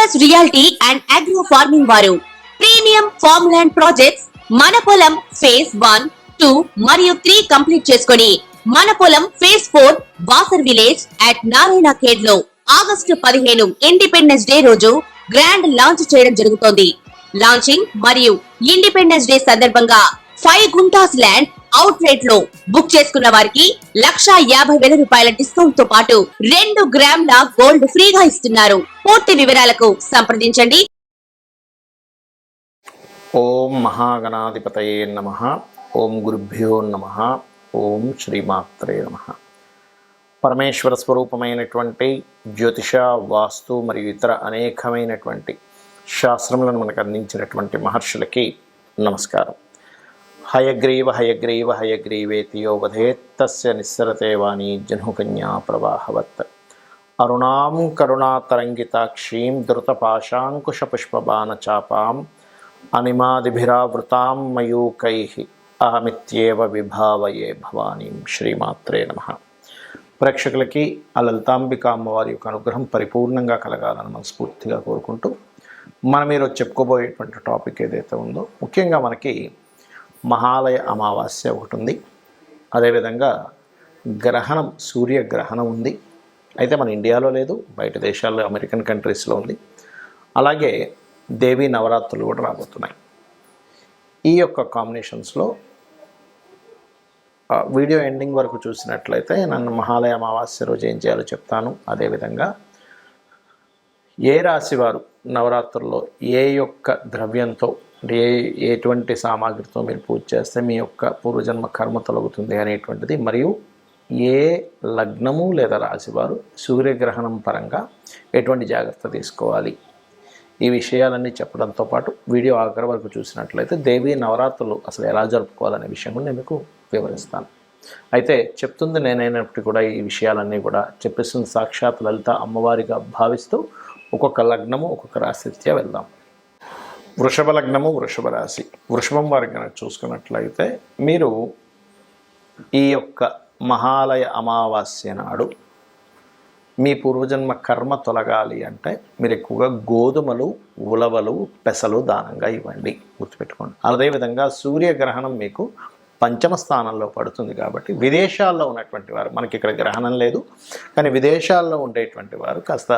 Focus reality and agro farming వారు premium farm land projects మన పొలం ఫేజ్ 1, 2 మరియు 3 కంప్లీట్ చేసుకొని మన పొలం phase 4 Wasar village at Narayana Khed లో ఆగస్టు 15 ఇండిపెండెన్స్ డే రోజు గ్రాండ్ లాంచ్ చేయడం జరుగుతోంది. లాంచింగ్ మరియు ఇండిపెండెన్స్ డే సందర్భంగా 5 గుంటాస్ ల్యాండ్ అవుట్ రేట్ లో బుక్ చేసుకున్న వారికి 1,50,000 రూపాయల డిస్కౌంట్ తో పాటు 2 గ్రాముల గోల్డ్ ఫ్రీగా ఇస్తున్నారు. పూర్తి వివరాలకు సంప్రదించండి. ఓం మహాగణాధిపతయే నమః. ఓం గురుభ్యో నమః. ఓం శ్రీమాత్రే నమః. పరమేశ్వర స్వరూపమైనటువంటి జ్యోతిష, వాస్తు మరియు ఇతర అనేకమైనటువంటి శాస్త్రములను మనకు అందించినటువంటి మహర్షులకి నమస్కారం. హయగ్రీవ హయగ్రీవ హయగ్రీవేతి యో వదేత్ తస్య నిస్సరతే వాణీ జహ్నుకన్యా ప్రవాహవత్. అరుణాం కరుణాతరంగితాక్షీం ధృతపాశాంకుశపుష్పబాణచాపాం అనిమాదిభిరావృతాం మయూకైః అహమిత్యేవ విభావయే భవానీం. శ్రీమాత్రే నమః. ప్రేక్షకులకి ఆ లలితాంబిక అమ్మవారి యొక్క అనుగ్రహం పరిపూర్ణంగా కలగాలని మనస్ఫూర్తిగా కోరుకుంటూ మనం ఈరోజు చెప్పుకోబోయేటువంటి టాపిక్ ఏదైతే ఉందో, ముఖ్యంగా మనకి మహాలయ అమావాస్య ఒకటి ఉంది. అదేవిధంగా గ్రహణం, సూర్యగ్రహణం ఉంది. అయితే మన ఇండియాలో లేదు, బయట దేశాల్లో అమెరికన్ కంట్రీస్లో ఉంది. అలాగే దేవీ నవరాత్రులు కూడా రాబోతున్నాయి. ఈ యొక్క కాంబినేషన్స్లో వీడియో ఎండింగ్ వరకు చూసినట్లయితే నన్ను మహాలయ అమావాస్య రోజు ఏం చేయాలో చెప్తాను. అదేవిధంగా ఏ రాశి వారు నవరాత్రుల్లో ఏ యొక్క ద్రవ్యంతో, ఎటువంటి సామాగ్రితో మీరు పూజ చేస్తే మీ యొక్క పూర్వజన్మ కర్మ తొలగుతుంది అనేటువంటిది, మరియు ఏ లగ్నము లేదా రాశివారు సూర్యగ్రహణం పరంగా ఎటువంటి జాగ్రత్త తీసుకోవాలి, ఈ విషయాలన్నీ చెప్పడంతో పాటు వీడియో ఆఖరి వరకు చూసినట్లయితే దేవీ నవరాత్రులు అసలు ఎలా జరుపుకోవాలనే విషయం కూడా నేను మీకు వివరిస్తాను. అయితే చెప్తుంది నేనైనప్పటికీ కూడా ఈ విషయాలన్నీ కూడా చెప్పిస్తుంది సాక్షాత్ లలిత అమ్మవారిగా భావిస్తూ ఒక్కొక్క లగ్నము ఒక్కొక్క రాశిత్యా వెళ్దాం. వృషభ లగ్నము, వృషభ రాశి. వృషభం వారికి కనుక చూసుకున్నట్లయితే మీరు ఈ యొక్క మహాలయ అమావాస్య నాడు మీ పూర్వజన్మ కర్మ తొలగాలి అంటే మీరు ఎక్కువగా గోధుమలు, ఉలవలు, పెసలు దానంగా ఇవ్వండి, గుర్తుపెట్టుకోండి. అదేవిధంగా సూర్యగ్రహణం మీకు పంచమ స్థానంలో పడుతుంది కాబట్టి విదేశాల్లో ఉన్నటువంటి వారు, మనకి ఇక్కడ గ్రహణం లేదు కానీ విదేశాల్లో ఉండేటువంటి వారు కాస్త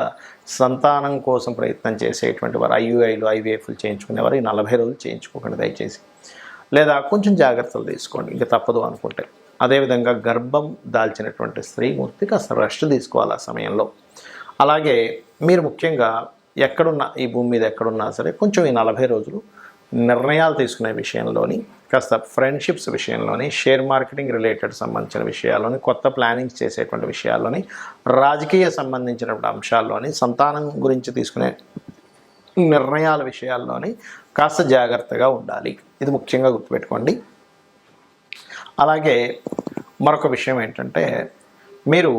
సంతానం కోసం ప్రయత్నం చేసేటువంటి వారు, ఐయుఐలు, ఐవీఎఫ్లు చేయించుకునేవారు ఈ 40 రోజులు చేయించుకోకండి దయచేసి, లేదా కొంచెం జాగ్రత్తలు తీసుకోండి ఇంకా తప్పదు అనుకుంటే. అదేవిధంగా గర్భం దాల్చినటువంటి స్త్రీమూర్తి కాస్త రెస్ట్ తీసుకోవాలి ఆ సమయంలో. అలాగే మీరు ముఖ్యంగా ఎక్కడున్నా, ఈ భూమి మీద ఎక్కడున్నా సరే కొంచెం ఈ 40 రోజులు నిర్ణయాలు తీసుకునే విషయంలోని, కాస్త ఫ్రెండ్షిప్స్ విషయంలోని, షేర్ మార్కెటింగ్ రిలేటెడ్ సంబంధించిన విషయాల్లోని, కొత్త ప్లానింగ్స్ చేసేటువంటి విషయాల్లోని, రాజకీయ సంబంధించినటువంటి అంశాల్లోని, సంతానం గురించి తీసుకునే నిర్ణయాల విషయాల్లోని కాస్త జాగ్రత్తగా ఉండాలి. ఇది ముఖ్యంగా గుర్తుపెట్టుకోండి. అలాగే మరొక విషయం ఏంటంటే, మీరు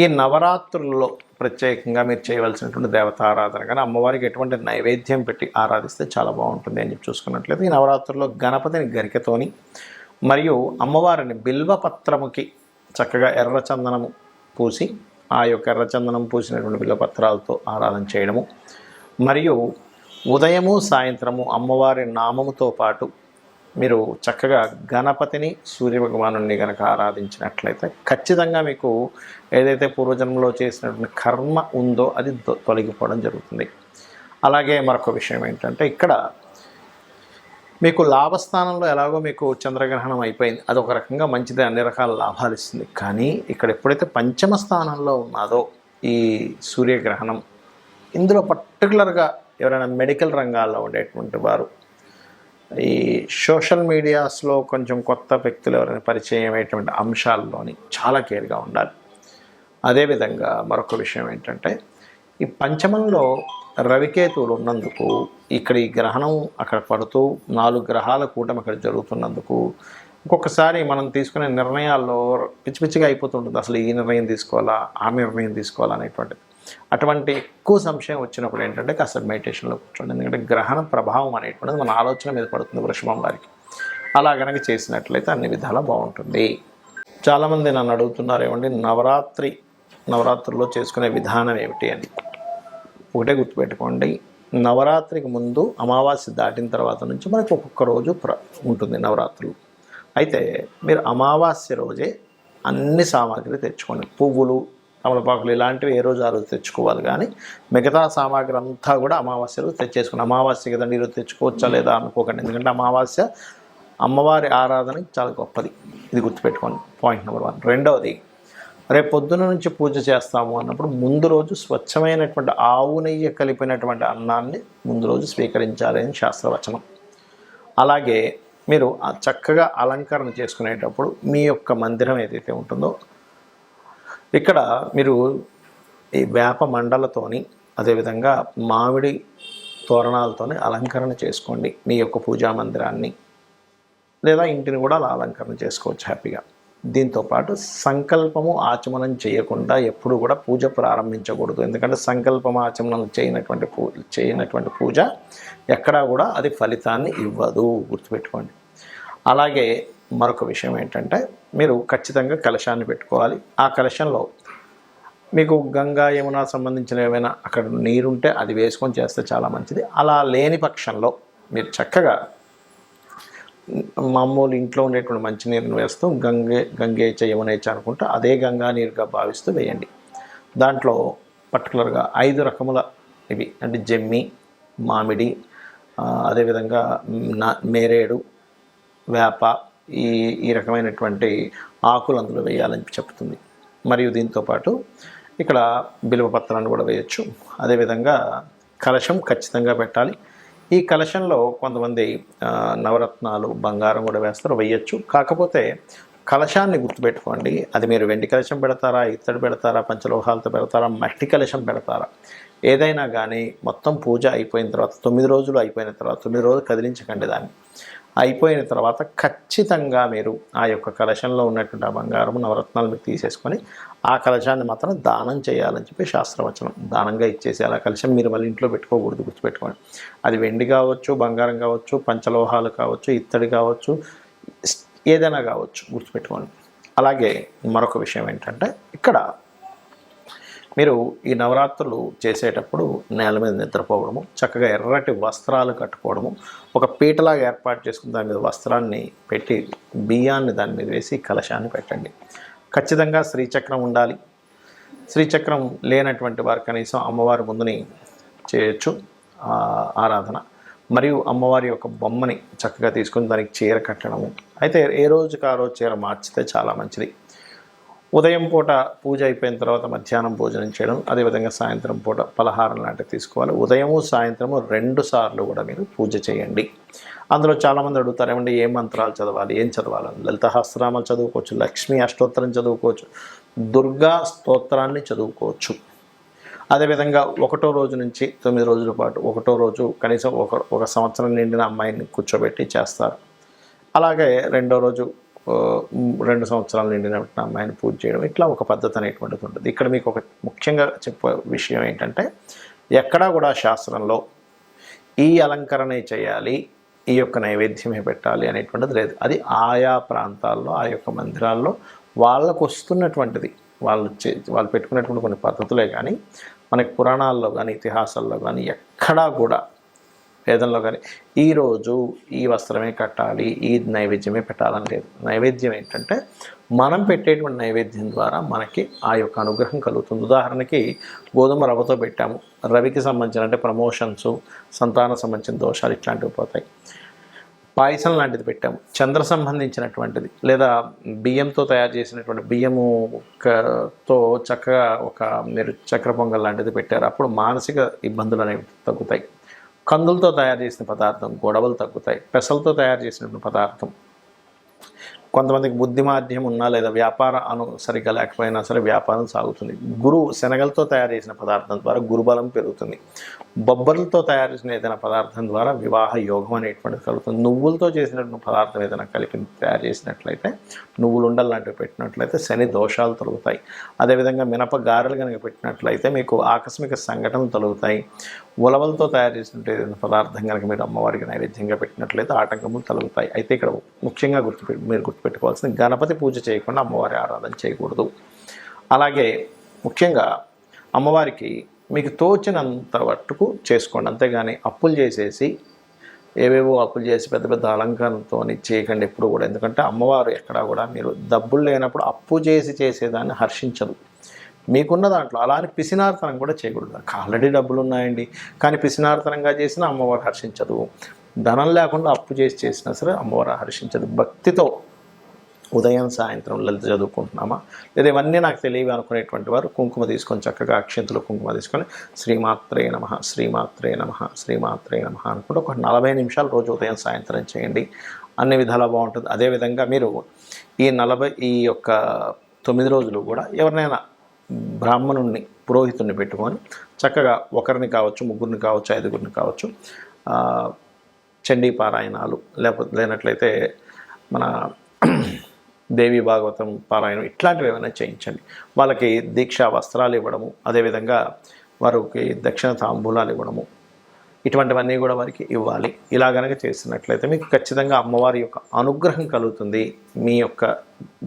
ఈ నవరాత్రుల్లో ప్రత్యేకంగా మీరు చేయవలసినటువంటి దేవతారాధన కానీ అమ్మవారికి ఎటువంటి నైవేద్యం పెట్టి ఆరాధిస్తే చాలా బాగుంటుంది అని చెప్పి చూసుకున్నట్లయితే, ఈ నవరాత్రుల్లో గణపతిని గరికతోని మరియు అమ్మవారిని బిల్వపత్రముకి చక్కగా ఎర్రచందనము పూసి, ఆ యొక్క ఎర్రచందనం పూసినటువంటి బిల్వపత్రాలతో ఆరాధన చేయడము, మరియు ఉదయము సాయంత్రము అమ్మవారి నామముతో పాటు మీరు చక్కగా గణపతిని, సూర్యభగవానుని కనుక ఆరాధించినట్లయితే ఖచ్చితంగా మీకు ఏదైతే పూర్వజన్మలో చేసినటువంటి కర్మ ఉందో అది తొలగిపోవడం జరుగుతుంది. అలాగే మరొక విషయం ఏంటంటే, ఇక్కడ మీకు లాభస్థానంలో ఎలాగో మీకు చంద్రగ్రహణం అయిపోయింది, అది ఒక రకంగా మంచిది, అన్ని రకాల లాభాలు ఇస్తుంది. కానీ ఇక్కడ ఎప్పుడైతే పంచమ స్థానంలో ఉన్నదో ఈ సూర్యగ్రహణం, ఇందులో పర్టికులర్గా ఎవరైనా మెడికల్ రంగాల్లో ఉండేటువంటి వారు, ఈ సోషల్ మీడియాస్లో కొంచెం కొత్త వ్యక్తులు ఎవరైనా పరిచయం అయ్యేటువంటి అంశాల్లోని చాలా కేర్గా ఉండాలి. అదేవిధంగా మరొక విషయం ఏంటంటే, ఈ పంచమంలో రవికేతువులు ఉన్నందుకు ఇక్కడ ఈ గ్రహణం అక్కడ పడుతూ 4 గ్రహాల కూటమి అక్కడ జరుగుతున్నందుకు ఒక్కొక్కసారి మనం తీసుకునే నిర్ణయాల్లో పిచ్చి పిచ్చిగా అయిపోతుంటుంది. అసలు ఈ నిర్ణయం తీసుకోవాలా, ఆ నిర్ణయం తీసుకోవాలా అనేటువంటిది. అటువంటి ఎక్కువ సంశయం వచ్చినప్పుడు ఏంటంటే కాస్త మెడిటేషన్లో కూర్చోండి. ఎందుకంటే గ్రహణ ప్రభావం అనేటువంటిది మన ఆలోచన మీద పడుతుంది వృషభం వారికి. అలా కనుక చేసినట్లయితే అన్ని విధాలా బాగుంటుంది. చాలామంది నన్ను అడుగుతున్నారు, ఏమండి నవరాత్రుల్లో చేసుకునే విధానం ఏమిటి అని. ఒకటే గుర్తుపెట్టుకోండి, నవరాత్రికి ముందు అమావాస్య దాటిన తర్వాత నుంచి మనకు ఒక్కొక్క రోజు ఉంటుంది నవరాత్రులు. అయితే మీరు అమావాస్య రోజే అన్ని సామాగ్రి తెచ్చుకోండి. పువ్వులు, తమలపాకులు ఇలాంటివి ఏ రోజు ఆ రోజు తెచ్చుకోవాలి, కానీ మిగతా సామాగ్రి అంతా కూడా అమావాస్య రోజు తెచ్చేసుకోండి. అమావాస్య కదండి ఈరోజు తెచ్చుకోవచ్చా లేదా అనుకోకండి, ఎందుకంటే అమావాస్య అమ్మవారి ఆరాధన చాలా గొప్పది. ఇది గుర్తుపెట్టుకోండి, పాయింట్ నెంబర్ 1. రెండవది, రేపు పొద్దున నుంచి పూజ చేస్తాము అన్నప్పుడు ముందు రోజు స్వచ్ఛమైనటువంటి ఆవు నెయ్యి కలిపినటువంటి అన్నాన్ని ముందు రోజు స్వీకరించాలి అని శాస్త్రవచనం. అలాగే మీరు చక్కగా అలంకరణ చేసుకునేటప్పుడు మీ యొక్క మందిరం ఏదైతే ఉంటుందో ఇక్కడ మీరు ఈ వేప మండలతోని అదేవిధంగా మామిడి తోరణాలతోని అలంకరణ చేసుకోండి మీ యొక్క పూజా మందిరాన్ని, లేదా ఇంటిని కూడా అలా అలంకరణ చేసుకోవచ్చు హ్యాపీగా. దీంతోపాటు సంకల్పము ఆచమనం చేయకుండా ఎప్పుడు కూడా పూజ ప్రారంభించకూడదు, ఎందుకంటే సంకల్పం ఆచమనం చేయనటువంటి పూజ ఎక్కడా కూడా అది ఫలితాన్ని ఇవ్వదు, గుర్తుపెట్టుకోండి. అలాగే మరొక విషయం ఏంటంటే మీరు ఖచ్చితంగా కలశాన్ని పెట్టుకోవాలి. ఆ కలశంలో మీకు గంగా యమున సంబంధించిన ఏమైనా అక్కడ నీరుంటే అది వేసుకొని చేస్తే చాలా మంచిది. అలా లేని పక్షంలో మీరు చక్కగా మామూలు ఇంట్లో ఉండేటువంటి మంచినీరుని వేస్తూ గంగేచ యమునేచ అనుకుంటూ అదే గంగా నీరుగా భావిస్తూ వేయండి. దాంట్లో పర్టికులర్గా 5 రకముల ఇవి అంటే జమ్మి, మామిడి, అదేవిధంగా మేరేడు, వేప, ఈ రకమైనటువంటి ఆకులు అందులో వేయాలని చెప్తుంది. మరియు దీంతోపాటు ఇక్కడ బిల్వ పత్రాన్ని కూడా వేయచ్చు. అదేవిధంగా కలశం ఖచ్చితంగా పెట్టాలి. ఈ కలశంలో కొంతమంది నవరత్నాలు, బంగారం కూడా వేస్తారు, వేయచ్చు. కాకపోతే కలశాన్ని గుర్తుపెట్టుకోండి, అది మీరు వెండి కలశం పెడతారా, ఇత్తడి పెడతారా, పంచలోహాలతో పెడతారా, మట్టి కలశం పెడతారా, ఏదైనా కానీ మొత్తం పూజ అయిపోయిన తర్వాత 9 రోజులు అయిపోయిన తర్వాత 9 రోజులు కదిలించకండి. దాన్ని అయిపోయిన తర్వాత ఖచ్చితంగా మీరు ఆ యొక్క కలశంలో ఉన్నటువంటి ఆ బంగారం, నవరత్నాలు మీరు తీసేసుకొని ఆ కలశాన్ని మాత్రం దానం చేయాలని చెప్పి శాస్త్రవచనం. దానంగా ఇచ్చేసి అలా కలశం మీరు మళ్ళీ ఇంట్లో పెట్టుకోకూడదు, గుర్తుపెట్టుకోండి. అది వెండి కావచ్చు, బంగారం కావచ్చు, పంచలోహాలు కావచ్చు, ఇత్తడి కావచ్చు, ఏదైనా కావచ్చు, గుర్తుపెట్టుకోండి. అలాగే మరొక విషయం ఏంటంటే ఇక్కడ మీరు ఈ నవరాత్రులు చేసేటప్పుడు నేల మీద నిద్రపోవడము, చక్కగా ఎర్రటి వస్త్రాలు కట్టుకోవడము, ఒక పీటలాగా ఏర్పాటు చేసుకుని దాని మీద వస్త్రాన్ని పెట్టి బియ్యాన్ని దాని మీద వేసి కలశాన్ని పెట్టండి. ఖచ్చితంగా శ్రీచక్రం ఉండాలి. శ్రీచక్రం లేనటువంటి వారు కనీసం అమ్మవారి ముందుని చేయొచ్చు ఆరాధన. మరియు అమ్మవారి యొక్క బొమ్మని చక్కగా తీసుకుని దానికి చీర కట్టడము. అయితే ఏ రోజుకి ఆ రోజు చీర మార్చితే చాలా మంచిది. ఉదయం పూట పూజ అయిపోయిన తర్వాత మధ్యాహ్నం భోజనం చేయడం, అదేవిధంగా సాయంత్రం పూట పలహారం లాంటివి తీసుకోవాలి. ఉదయము సాయంత్రము 2 సార్లు కూడా మీరు పూజ చేయండి. అందులో చాలామంది అడుగుతారు, ఏమంటే ఏ మంత్రాలు చదవాలి, ఏం చదవాలి? లలిత సహస్రనామాలు చదువుకోవచ్చు, లక్ష్మీ అష్టోత్తరం చదువుకోవచ్చు, దుర్గా స్తోత్రాన్ని చదువుకోవచ్చు. అదేవిధంగా 1వ రోజు నుంచి 9 రోజుల పాటు 1వ రోజు కనీసం ఒక సంవత్సరం నిండిన అమ్మాయిని కూర్చోబెట్టి చేస్తారు. అలాగే 2వ రోజు 2 సంవత్సరాలు నిండిన అమ్మాయిని పూజ చేయడం, ఇట్లా ఒక పద్ధతి అనేటువంటిది ఉంటుంది. ఇక్కడ మీకు ఒక ముఖ్యంగా చెప్పే విషయం ఏంటంటే ఎక్కడా కూడా శాస్త్రంలో ఈ అలంకరణే చేయాలి, ఈ యొక్క నైవేద్యమే పెట్టాలి అనేటువంటిది లేదు. అది ఆయా ప్రాంతాల్లో ఆ యొక్క మందిరాల్లో వాళ్ళకు వస్తున్నటువంటిది, వాళ్ళు పెట్టుకున్నటువంటి కొన్ని పద్ధతులే. కానీ మనకి పురాణాల్లో కానీ ఇతిహాసాల్లో కానీ ఎక్కడా కూడా వేదంలో కానీ ఈరోజు ఈ వస్త్రమే కట్టాలి, ఈ నైవేద్యమే పెట్టాలని లేదు. నైవేద్యం ఏంటంటే మనం పెట్టేటువంటి నైవేద్యం ద్వారా మనకి ఆ యొక్క అనుగ్రహం కలుగుతుంది. ఉదాహరణకి గోధుమ రవ్వతో పెట్టాము, రవికి సంబంధించిన అంటే ప్రమోషన్స్, సంతాన సంబంధించిన దోషాలు ఇట్లాంటివి పోతాయి. పాయసం లాంటిది పెట్టాము, చంద్ర సంబంధించినటువంటిది, లేదా బియ్యంతో తయారు చేసినటువంటి బియ్యముతో చక్కగా మీరు చక్కెర పొంగల్ లాంటిది పెట్టారు, అప్పుడు మానసిక ఇబ్బందులు అనేవి తగ్గుతాయి. కందులతో తయారు చేసిన పదార్థం గొడవలు తగ్గుతాయి. పెసలతో తయారు చేసినటువంటి పదార్థం కొంతమందికి బుద్ధిమాధ్యం ఉన్నా లేదా వ్యాపార సరిగ్గా లేకపోయినా సరే వ్యాపారం సాగుతుంది. శనగలతో తయారు చేసిన పదార్థం ద్వారా గురుబలం పెరుగుతుంది. బొబ్బర్లతో తయారు చేసిన ఏదైనా పదార్థం ద్వారా వివాహ యోగం అనేటువంటిది కలుగుతుంది. నువ్వులతో చేసినటువంటి పదార్థం ఏదైనా కలిపి తయారు చేసినట్లయితే, నువ్వులు ఉండలు లాంటివి పెట్టినట్లయితే శని దోషాలు తొలగుతాయి. అదేవిధంగా మినప గారెలు కనుక పెట్టినట్లయితే మీకు ఆకస్మిక సంఘటనలు తొలగుతాయి. ఉలవలతో తయారు చేసినట్టు ఏదైనా పదార్థం కనుక మీరు అమ్మవారికి నైవేద్యంగా పెట్టినట్లయితే ఆటంకములు తొలగుతాయి. అయితే ఇక్కడ ముఖ్యంగా మీరు గుర్తుపెట్టుకోవాల్సింది, గణపతి పూజ చేయకుండా అమ్మవారి ఆరాధన చేయకూడదు. అలాగే ముఖ్యంగా అమ్మవారికి మీకు తోచినంత మట్టుకు చేసుకోండి. అంతేగాని అప్పులు చేసేసి ఏవేవో అప్పులు చేసి పెద్ద పెద్ద అలంకారంతో చేయకండి ఎప్పుడు కూడా. ఎందుకంటే అమ్మవారు ఎక్కడా కూడా మీరు డబ్బులు లేనప్పుడు అప్పు చేసి చేసేదాన్ని హర్షించదు. మీకున్న దాంట్లో అలా అని పిసినార్తనం కూడా చేయకూడదు. ఆల్రెడీ డబ్బులు ఉన్నాయండి కానీ పిసినార్తనంగా చేసినా అమ్మవారు హర్షించదు. ధనం లేకుండా అప్పు చేసి చేసినా సరే అమ్మవారు హర్షించదు. భక్తితో ఉదయం సాయంత్రం లలిత చదువుకుంటున్నామా లేదా ఇవన్నీ నాకు తెలియవి అనుకునేటువంటి వారు కుంకుమ తీసుకొని చక్కగా అక్షంతలు కుంకుమ తీసుకొని శ్రీమాత్రే నమః శ్రీమాత్రే నమః శ్రీమాత్రే నమః అనుకుంటూ ఒక 40 నిమిషాలు రోజు ఉదయం సాయంత్రం చేయండి. అన్ని విధాలా బాగుంటుంది. అదేవిధంగా మీరు ఈ యొక్క 9 రోజులు కూడా ఎవరినైనా బ్రాహ్మణుణ్ణి పురోహితుడిని పెట్టుకొని చక్కగా ఒకరిని కావచ్చు, ముగ్గురిని కావచ్చు, 5గురిని కావచ్చు చండీ పారాయణాలు లేనట్లయితే మన దేవి భాగవతం పారాయణం ఇట్లాంటివి ఏమైనా చేయించండి. వాళ్ళకి దీక్షా వస్త్రాలు ఇవ్వడము, అదేవిధంగా వారికి దక్షిణ తాంబూలాలు ఇవ్వడము, ఇటువంటివన్నీ కూడా వారికి ఇవ్వాలి. ఇలా కనుక చేసినట్లయితే మీకు ఖచ్చితంగా అమ్మవారి యొక్క అనుగ్రహం కలుగుతుంది. మీ యొక్క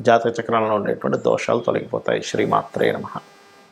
జాతక చక్రంలో ఉండేటువంటి దోషాలు తొలగిపోతాయి. శ్రీమాత్రే నమః.